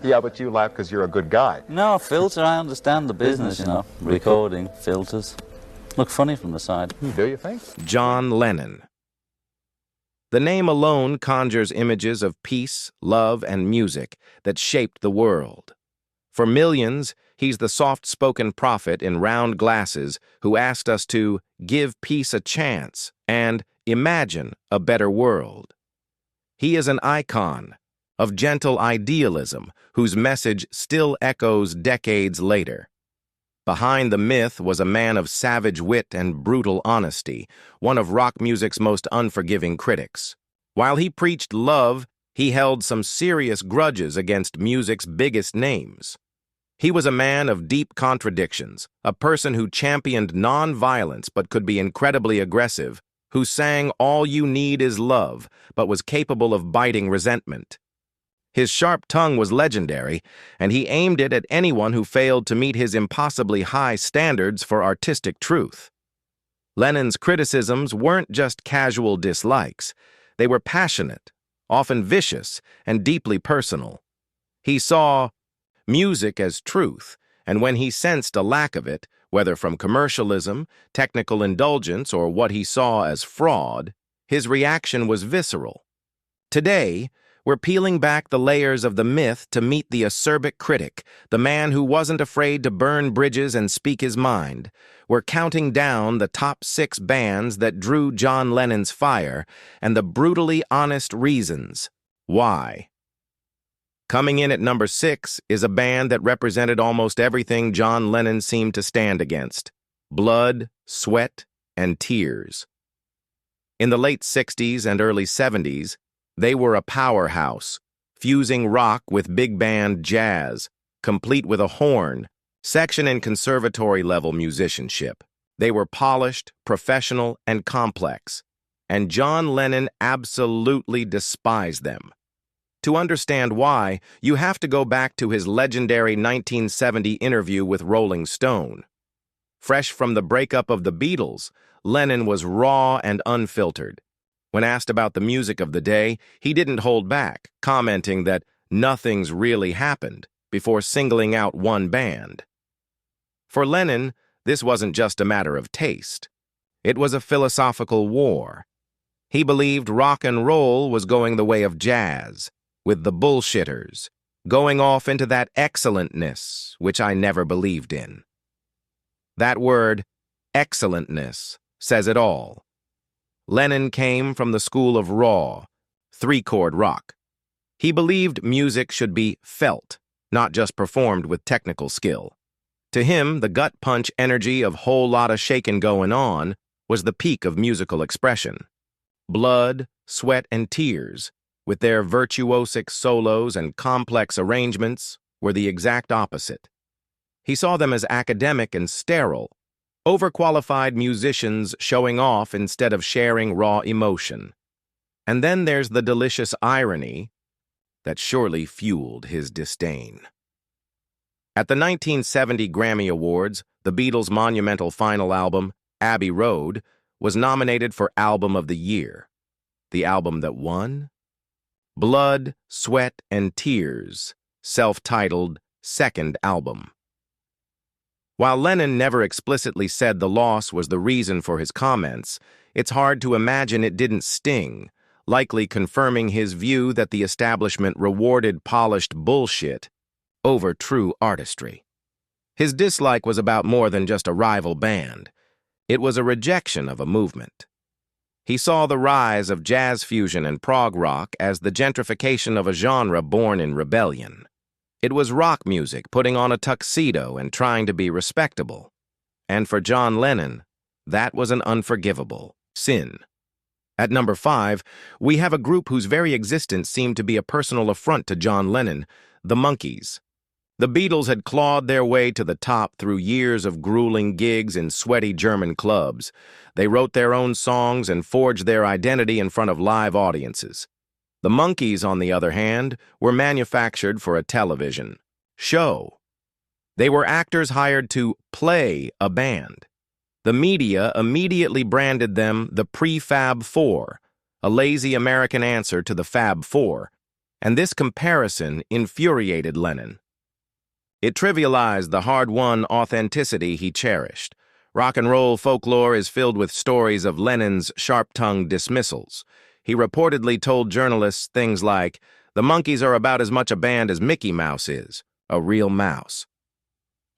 Yeah, but you laugh because you're a good guy. No, filter, I understand the business, you know. Recording, filters. Look funny from the side. Do you think? John Lennon. The name alone conjures images of peace, love, and music that shaped the world. For millions, he's the soft-spoken prophet in round glasses who asked us to give peace a chance and imagine a better world. He is an icon of gentle idealism whose message still echoes decades later. Behind the myth was a man of savage wit and brutal honesty, one of rock music's most unforgiving critics. While he preached love, he held some serious grudges against music's biggest names. He was a man of deep contradictions, a person who championed non-violence but could be incredibly aggressive, who sang "All You Need Is Love" but was capable of biting resentment. His sharp tongue was legendary, and he aimed it at anyone who failed to meet his impossibly high standards for artistic truth. Lennon's criticisms weren't just casual dislikes. They were passionate, often vicious, and deeply personal. He saw music as truth, and when he sensed a lack of it, whether from commercialism, technical indulgence, or what he saw as fraud, his reaction was visceral. Today, we're peeling back the layers of the myth to meet the acerbic critic, the man who wasn't afraid to burn bridges and speak his mind. We're counting down the top 6 bands that drew John Lennon's fire and the brutally honest reasons why. Coming in at number 6 is a band that represented almost everything John Lennon seemed to stand against: blood, sweat, and tears. In the late 60s and early 70s, they were a powerhouse, fusing rock with big band jazz, complete with a horn, section and conservatory-level musicianship. They were polished, professional, and complex, and John Lennon absolutely despised them. To understand why, you have to go back to his legendary 1970 interview with Rolling Stone. Fresh from the breakup of the Beatles, Lennon was raw and unfiltered. When asked about the music of the day, he didn't hold back, commenting that nothing's really happened before singling out one band. For Lennon, this wasn't just a matter of taste. It was a philosophical war. He believed rock and roll was going the way of jazz, with the bullshitters, going off into that excellentness, which I never believed in. That word, excellentness, says it all. Lennon came from the school of raw, 3-chord rock. He believed music should be felt, not just performed with technical skill. To him, the gut-punch energy of whole lotta shakin' going on was the peak of musical expression. Blood, sweat, and tears, with their virtuosic solos and complex arrangements, were the exact opposite. He saw them as academic and sterile, overqualified musicians showing off instead of sharing raw emotion. And then there's the delicious irony that surely fueled his disdain. At the 1970 Grammy Awards, the Beatles' monumental final album, Abbey Road, was nominated for Album of the Year. The album that won? Blood, Sweat, and Tears, self-titled second album. While Lennon never explicitly said the loss was the reason for his comments, it's hard to imagine it didn't sting, likely confirming his view that the establishment rewarded polished bullshit over true artistry. His dislike was about more than just a rival band. It was a rejection of a movement. He saw the rise of jazz fusion and prog rock as the gentrification of a genre born in rebellion. It was rock music putting on a tuxedo and trying to be respectable. And for John Lennon, that was an unforgivable sin. At number 5, we have a group whose very existence seemed to be a personal affront to John Lennon, the Monkees. The Beatles had clawed their way to the top through years of grueling gigs in sweaty German clubs. They wrote their own songs and forged their identity in front of live audiences. The Monkees, on the other hand, were manufactured for a television show. They were actors hired to play a band. The media immediately branded them the Prefab Four, a lazy American answer to the Fab Four, And this comparison infuriated Lennon. It trivialized the hard-won authenticity he cherished. Rock and roll folklore is filled with stories of Lennon's sharp-tongued dismissals. He reportedly told journalists things like, "The Monkees are about as much a band as Mickey Mouse is, a real mouse."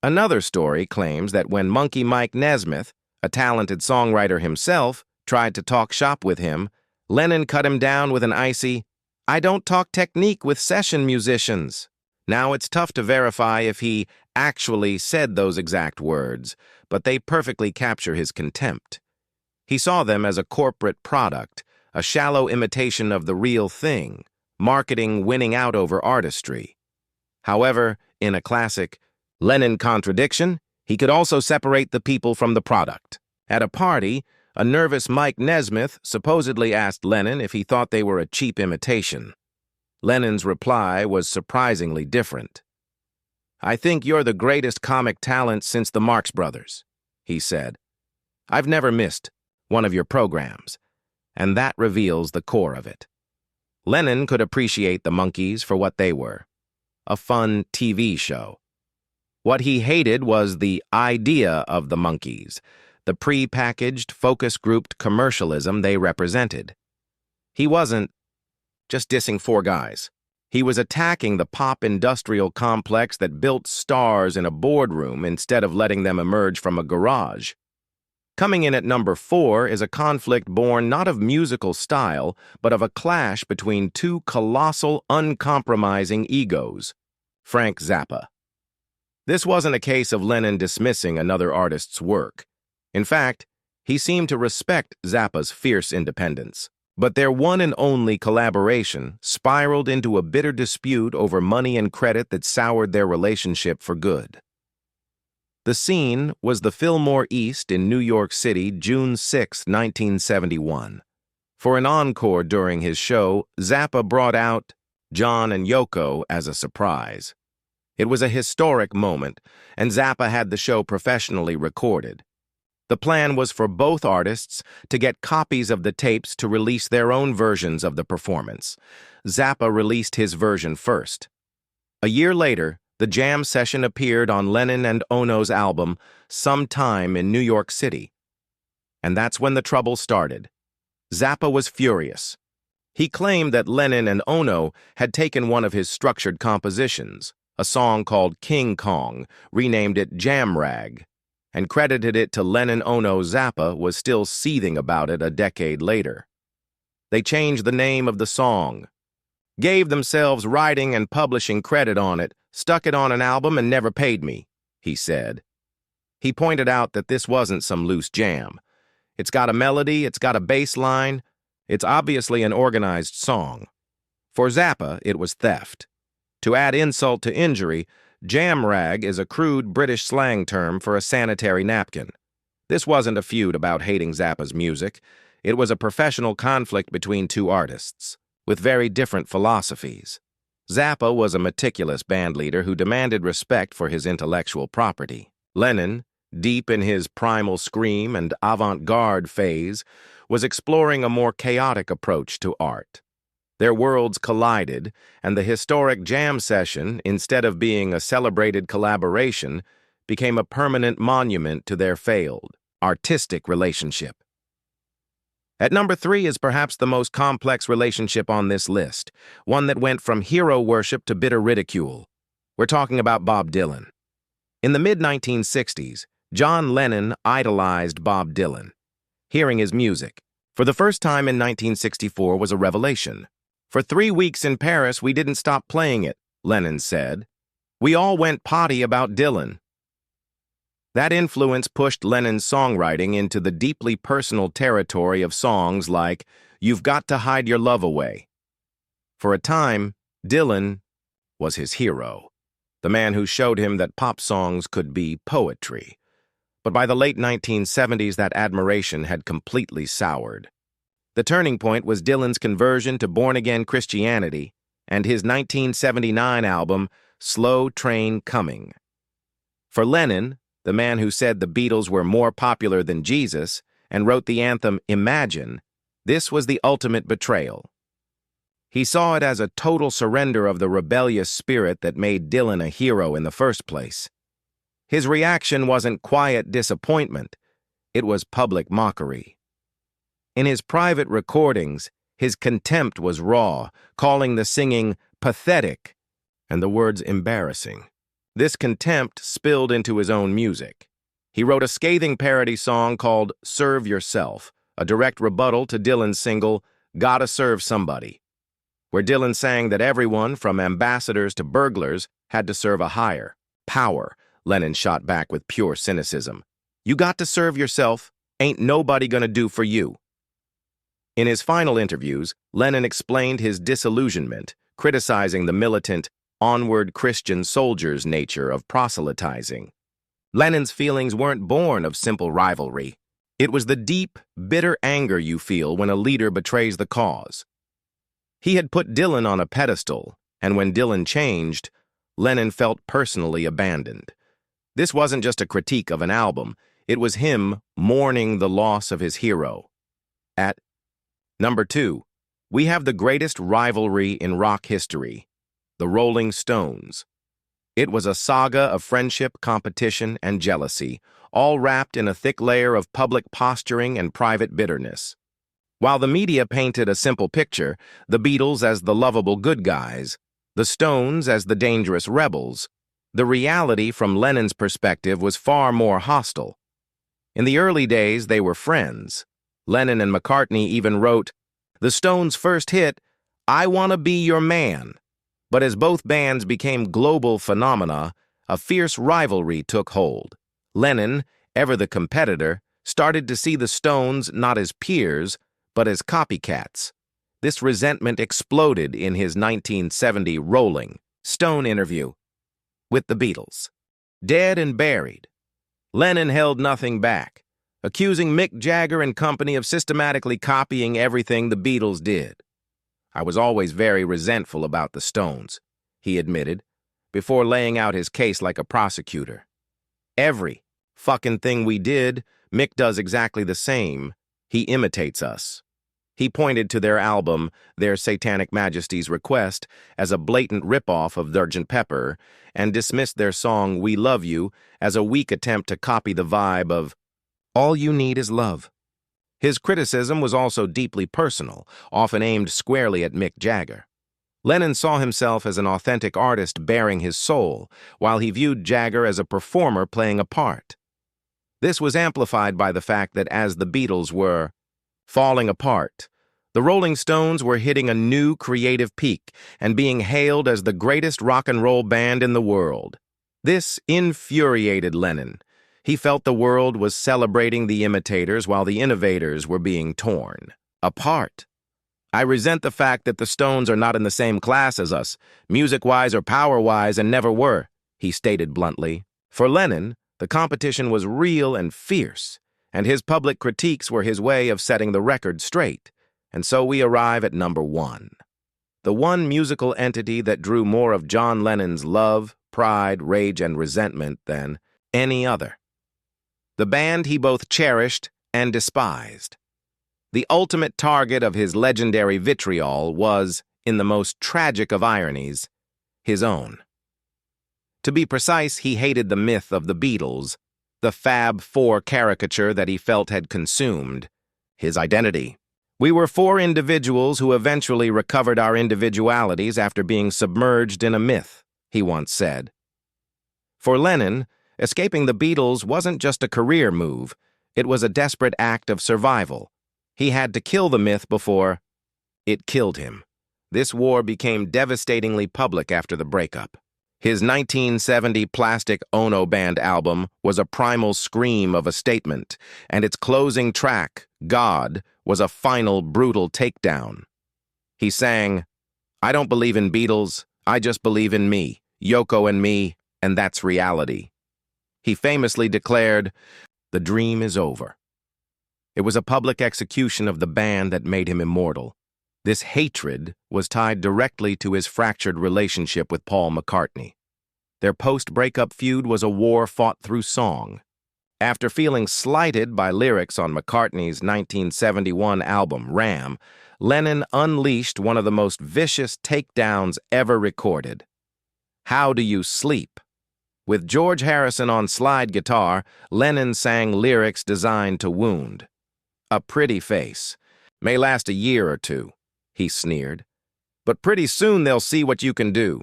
Another story claims that when Monkey Mike Nesmith, a talented songwriter himself, tried to talk shop with him, Lennon cut him down with an icy, "I don't talk technique with session musicians." Now, it's tough to verify if he actually said those exact words, but they perfectly capture his contempt. He saw them as a corporate product, a shallow imitation of the real thing, marketing winning out over artistry. However, in a classic Lennon contradiction, he could also separate the people from the product. At a party, a nervous Mike Nesmith supposedly asked Lennon if he thought they were a cheap imitation. Lennon's reply was surprisingly different. "I think you're the greatest comic talent since the Marx Brothers," he said. "I've never missed one of your programs," and that reveals the core of it. Lennon could appreciate the Monkees for what they were, a fun TV show. What he hated was the idea of the Monkees, the pre-packaged, focus-grouped commercialism they represented. He wasn't just dissing four guys. He was attacking the pop industrial complex that built stars in a boardroom instead of letting them emerge from a garage. Coming in at number 4 is a conflict born not of musical style, but of a clash between two colossal, uncompromising egos. Frank Zappa. This wasn't a case of Lennon dismissing another artist's work. In fact, he seemed to respect Zappa's fierce independence. But their one and only collaboration spiraled into a bitter dispute over money and credit that soured their relationship for good. The scene was the Fillmore East in New York City, June 6, 1971. For an encore during his show, Zappa brought out John and Yoko as a surprise. It was a historic moment, and Zappa had the show professionally recorded. The plan was for both artists to get copies of the tapes to release their own versions of the performance. Zappa released his version first. A year later, the jam session appeared on Lennon and Ono's album, Sometime in New York City. And that's when the trouble started. Zappa was furious. He claimed that Lennon and Ono had taken one of his structured compositions, a song called King Kong, renamed it Jam Rag, and credited it to Lennon. Ono. Zappa was still seething about it a decade later. They changed the name of the song, gave themselves writing and publishing credit on it, stuck it on an album and never paid me, he said. He pointed out that this wasn't some loose jam. It's got a melody, it's got a bass line, it's obviously an organized song. For Zappa, it was theft. To add insult to injury, jam rag is a crude British slang term for a sanitary napkin. This wasn't a feud about hating Zappa's music. It was a professional conflict between two artists, with very different philosophies. Zappa was a meticulous bandleader who demanded respect for his intellectual property. Lennon, deep in his primal scream and avant-garde phase, was exploring a more chaotic approach to art. Their worlds collided, and the historic jam session, instead of being a celebrated collaboration, became a permanent monument to their failed, artistic relationship. At number 3 is perhaps the most complex relationship on this list, one that went from hero worship to bitter ridicule. We're talking about Bob Dylan. In the mid-1960s, John Lennon idolized Bob Dylan. Hearing his music, for the first time in 1964, was a revelation. "For 3 weeks in Paris, we didn't stop playing it," Lennon said. "We all went potty about Dylan." That influence pushed Lennon's songwriting into the deeply personal territory of songs like "You've Got to Hide Your Love Away." For a time, Dylan was his hero, the man who showed him that pop songs could be poetry. But by the late 1970s, that admiration had completely soured. The turning point was Dylan's conversion to born-again Christianity and his 1979 album, Slow Train Coming. For Lennon, the man who said the Beatles were more popular than Jesus and wrote the anthem Imagine, this was the ultimate betrayal. He saw it as a total surrender of the rebellious spirit that made Dylan a hero in the first place. His reaction wasn't quiet disappointment, it was public mockery. In his private recordings, his contempt was raw, calling the singing pathetic and the words embarrassing. This contempt spilled into his own music. He wrote a scathing parody song called Serve Yourself, a direct rebuttal to Dylan's single, Gotta Serve Somebody, where Dylan sang that everyone, from ambassadors to burglars, had to serve a higher power. Lennon shot back with pure cynicism. You got to serve yourself, ain't nobody gonna do for you. In his final interviews, Lennon explained his disillusionment, criticizing the militant, onward Christian soldiers' nature of proselytizing. Lennon's feelings weren't born of simple rivalry. It was the deep, bitter anger you feel when a leader betrays the cause. He had put Dylan on a pedestal, and when Dylan changed, Lennon felt personally abandoned. This wasn't just a critique of an album, it was him mourning the loss of his hero. At number 2, we have the greatest rivalry in rock history, the Rolling Stones. It was a saga of friendship, competition, and jealousy, all wrapped in a thick layer of public posturing and private bitterness. While the media painted a simple picture, the Beatles as the lovable good guys, the Stones as the dangerous rebels, the reality from Lennon's perspective was far more hostile. In the early days, they were friends. Lennon and McCartney even wrote, the Stones' first hit, I Wanna Be Your Man. But as both bands became global phenomena, a fierce rivalry took hold. Lennon, ever the competitor, started to see the Stones not as peers, but as copycats. This resentment exploded in his 1970 Rolling Stone interview with the Beatles. Dead and buried, Lennon held nothing back, accusing Mick Jagger and company of systematically copying everything the Beatles did. I was always very resentful about the Stones, he admitted, before laying out his case like a prosecutor. Every fucking thing we did, Mick does exactly the same. He imitates us. He pointed to their album, Their Satanic Majesty's Request, as a blatant ripoff of Sgt. Pepper, and dismissed their song We Love You as a weak attempt to copy the vibe of All You Need Is Love. His criticism was also deeply personal, often aimed squarely at Mick Jagger. Lennon saw himself as an authentic artist bearing his soul, while he viewed Jagger as a performer playing a part. This was amplified by the fact that as the Beatles were falling apart, the Rolling Stones were hitting a new creative peak and being hailed as the greatest rock and roll band in the world. This infuriated Lennon. He felt the world was celebrating the imitators while the innovators were being torn apart. I resent the fact that the Stones are not in the same class as us, music-wise or power-wise, and never were, he stated bluntly. For Lennon, the competition was real and fierce, and his public critiques were his way of setting the record straight. And so we arrive at number 1. The one musical entity that drew more of John Lennon's love, pride, rage, and resentment than any other. The band he both cherished and despised. The ultimate target of his legendary vitriol was, in the most tragic of ironies, his own. To be precise, he hated the myth of the Beatles, the Fab Four caricature that he felt had consumed his identity. We were 4 individuals who eventually recovered our individualities after being submerged in a myth, he once said. For Lennon, escaping the Beatles wasn't just a career move, it was a desperate act of survival. He had to kill the myth before it killed him. This war became devastatingly public after the breakup. His 1970 Plastic Ono Band album was a primal scream of a statement, and its closing track, God, was a final brutal takedown. He sang, I don't believe in Beatles, I just believe in me, Yoko and me, and that's reality. He famously declared, the dream is over. It was a public execution of the band that made him immortal. This hatred was tied directly to his fractured relationship with Paul McCartney. Their post-breakup feud was a war fought through song. After feeling slighted by lyrics on McCartney's 1971 album Ram, Lennon unleashed one of the most vicious takedowns ever recorded. How Do You Sleep? With George Harrison on slide guitar, Lennon sang lyrics designed to wound. A pretty face. May last a year or two, he sneered. But pretty soon they'll see what you can do.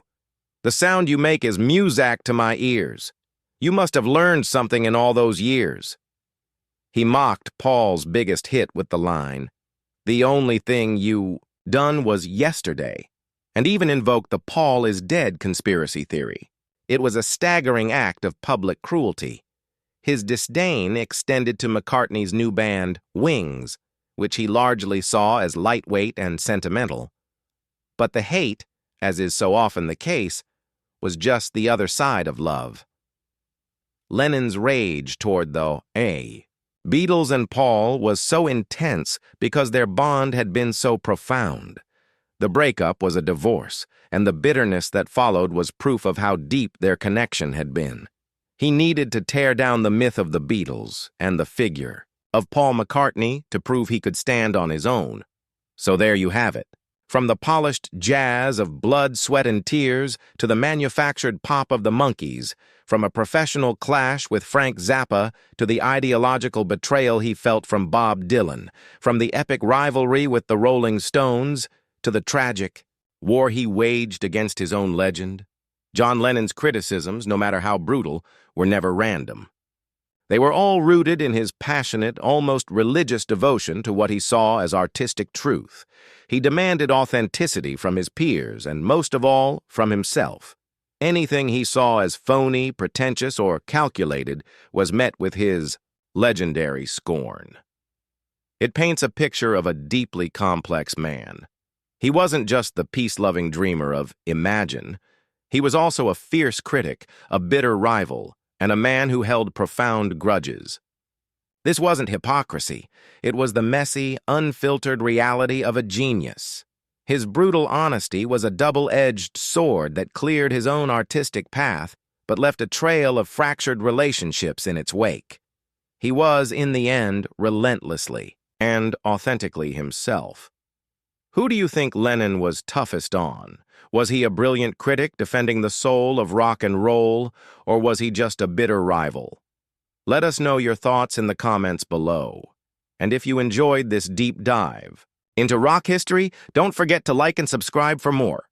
The sound you make is music to my ears. You must have learned something in all those years. He mocked Paul's biggest hit with the line, "The only thing you done was yesterday," and even invoked the Paul is dead conspiracy theory. It was a staggering act of public cruelty. His disdain extended to McCartney's new band, Wings, which he largely saw as lightweight and sentimental. But the hate, as is so often the case, was just the other side of love. Lennon's rage toward the Beatles and Paul was so intense because their bond had been so profound. The breakup was a divorce, and the bitterness that followed was proof of how deep their connection had been. He needed to tear down the myth of the Beatles and the figure of Paul McCartney to prove he could stand on his own. So there you have it. From the polished jazz of Blood, Sweat, and Tears to the manufactured pop of the Monkees, from a professional clash with Frank Zappa to the ideological betrayal he felt from Bob Dylan, from the epic rivalry with the Rolling Stones to the tragic war he waged against his own legend, John Lennon's criticisms, no matter how brutal, were never random. They were all rooted in his passionate, almost religious devotion to what he saw as artistic truth. He demanded authenticity from his peers and, most of all, from himself. Anything he saw as phony, pretentious, or calculated was met with his legendary scorn. It paints a picture of a deeply complex man. He wasn't just the peace-loving dreamer of Imagine. He was also a fierce critic, a bitter rival, and a man who held profound grudges. This wasn't hypocrisy. It was the messy, unfiltered reality of a genius. His brutal honesty was a double-edged sword that cleared his own artistic path, but left a trail of fractured relationships in its wake. He was, in the end, relentlessly and authentically himself. Who do you think Lennon was toughest on? Was he a brilliant critic defending the soul of rock and roll, or was he just a bitter rival? Let us know your thoughts in the comments below. And if you enjoyed this deep dive into rock history, don't forget to like and subscribe for more.